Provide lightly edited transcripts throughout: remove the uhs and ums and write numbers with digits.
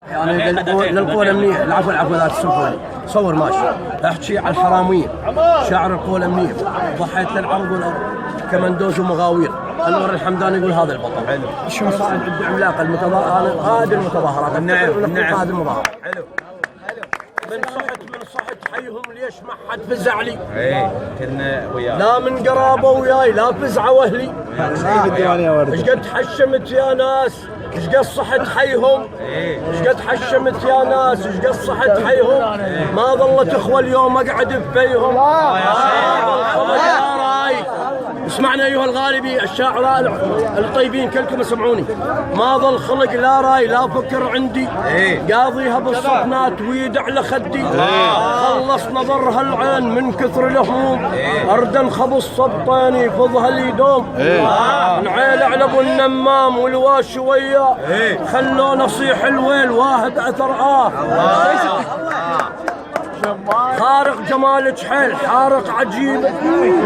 يعني للقوة الأمنية، العفو لا تسفوني، صور ماشي، احكي على الحرامية، شاعر القوة الأمنية، ضحيت للعرض والأرض، كمندوز ومغاوير، أنور الحمداني يقول هذا البطل. حلو. شو صاحب عملاق أنا قائد المتظاهرات. نعم. قائد المظاهرات. حلو. من صحت حيهم ليش ما حد فزع لي؟ ايه كنا وياه. لا من قرابه وياي لا فزعوا اهلي. ايش قد حشمت يا ناس؟ ايش قد صحت حيهم؟ ايش قد حشمت يا ناس؟ ايش قد صحت حيهم؟ ما ظلت اخوه اليوم اقعد بفيهم. اسمعنا ايها الغالبي الشاعراء الطيبين كلكم اسمعوني. ما ظل خلق لا راي لا فكر عندي، قاضيها بالصفنات ويد على خدي. خلص نظرها العين من كثر الهموم، اردن خبص صبطين يفضها اليدوم. نعيل على ابو النمام والواش وياه، خلونا نصيح الويل واحد اثر خارق جمال جحيل حارق عجيب،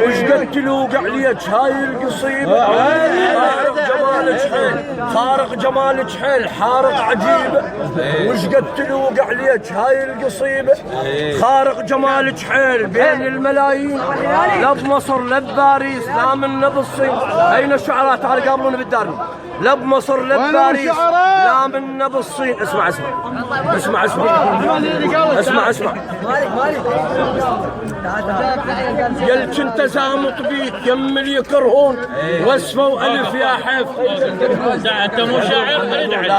وش قد تلوق عليك هاي القصيبة. خارق جمال جحيل حارق عجيب، وش قد تلوق عليك هاي القصيبة. خارق جمال جحيل بين الملايين، لا بمصر لا بباريس لا من بالصين. اين الشعراء تعال قابلونا بالدارمي. لا بمصر لا بباريس لا من بالصين. اسمع قلت انت زامط بيك يم يكرهون، وصفوا الف يا حف. انت مو شاعر؟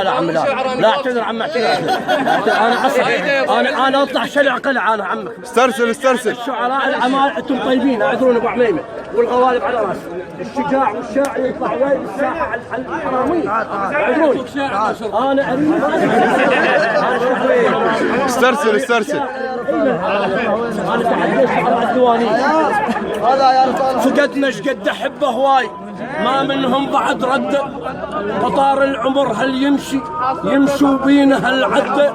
لا عم لا اعتذر عم اعتذر. انا اصلا انا اطلع شلع قلع انا عمك. استرسل الشعراء العمال انتم طيبين اعذرون ابو عميمه والغوالب على راسي. الشجاع والشاعر يطلع وين الساحه على الحراميه. اعذروني انا اريد استرسل. انا تحدثت على الديوانيه. فقدنا ايش قد احبه هواي، ما منهم بعد رد. قطار العمر هل يمشوا بينا هالعده.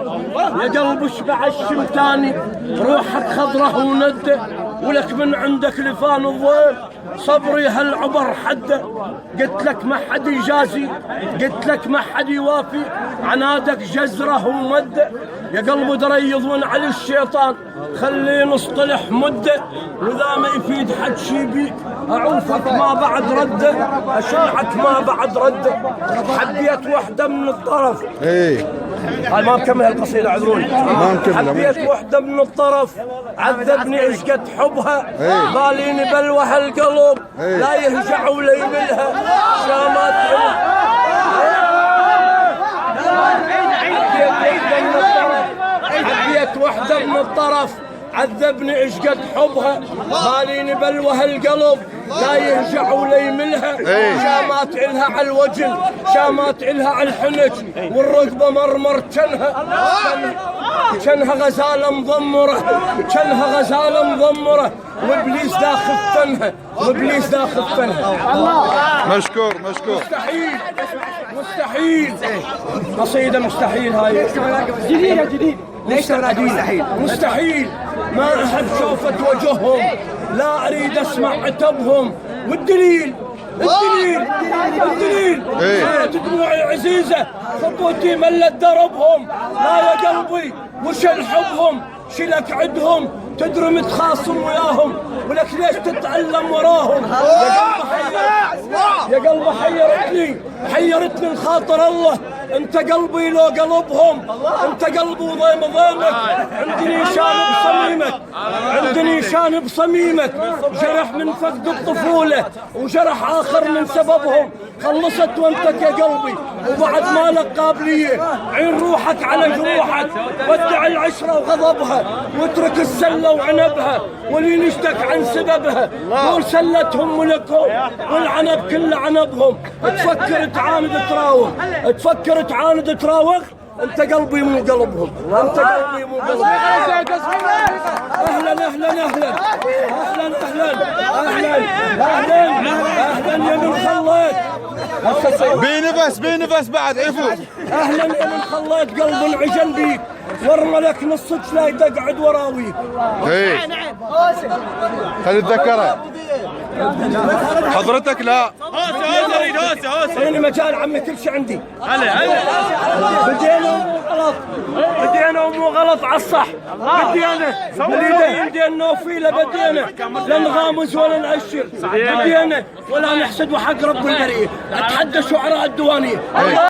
يا قلب اشبع الشمتاني روحك خضره وندة، ولك من عندك لفان الضيف صبري هالعبر حده. قلت لك ما حد يجازي، قلت لك ما حد يوافي، عنادك جزره ومده. يا قلب دريض على الشيطان خليه نصطلح مده، واذا ما يفيد حد شي بيك اعوفك ما بعد رده، اشنعك ما بعد رده. حبيت وحده من الطرف. قال ما مكمل القصيده اعذروني. حبيت وحده من الطرف عذبني ايش قد حبها، باليني بلوى هالقلب لا يهجع ولا يملها. شامات حبيت وحده من الطرف عذبني ايش قد حبها، باليني بلوى هالقلب لا يهجع ولا يملها. شامات إلها على الوجل شامات إلها على الحنج، والركبة مرمر كانها غزالة مضمرة، وابليس داخل فنها. مشكور. مستحيل قصيدة مستحيل هاي جديدة. ليش مستحيل ما احب شوفة وجههم، لا اريد اسمع عتبهم. والدليل صارت دموعي عزيزة، خطوتي ملت دربهم. لا يا قلبي وش الحبهم، شلك عدهم تدري متخاصم وياهم، ولك ليش تتعلم وراهم. يا قلبي حيرتني الخاطر الله. انت قلبي لو قلبهم، انت قلبي وضيمك. عندي نشان بصميمك، جرح من فقد الطفولة وجرح آخر من سببهم. خلصت وانتك يا قلبي وبعد ما لك قابلية، عين روحك على جروحك، ودع العشرة وغضبها، واترك السلة وعنبها واللي نشتك عن سببها. قول سلتهم ملكهم والعنب كل عنبهم. تفكر تعاند تراوغ، انت قلبي مو قلبهم. اهلا يا من خليت بينفس بعد عفو. اهلا يا من خليت قلب العجل بيك، ورملك نصك لا تقعد وراويك. خلي اتذكرها حضرتك. لا هوسه مجال عمي كل شيء عندي. بدينا غلط الصح. بدي انا اللي يدين نوفيله بدي انا لا نغامز ولا نأشر. بدي انا ولا نحسد وحق رب البريه. اتحدى شعراء الديوانيه.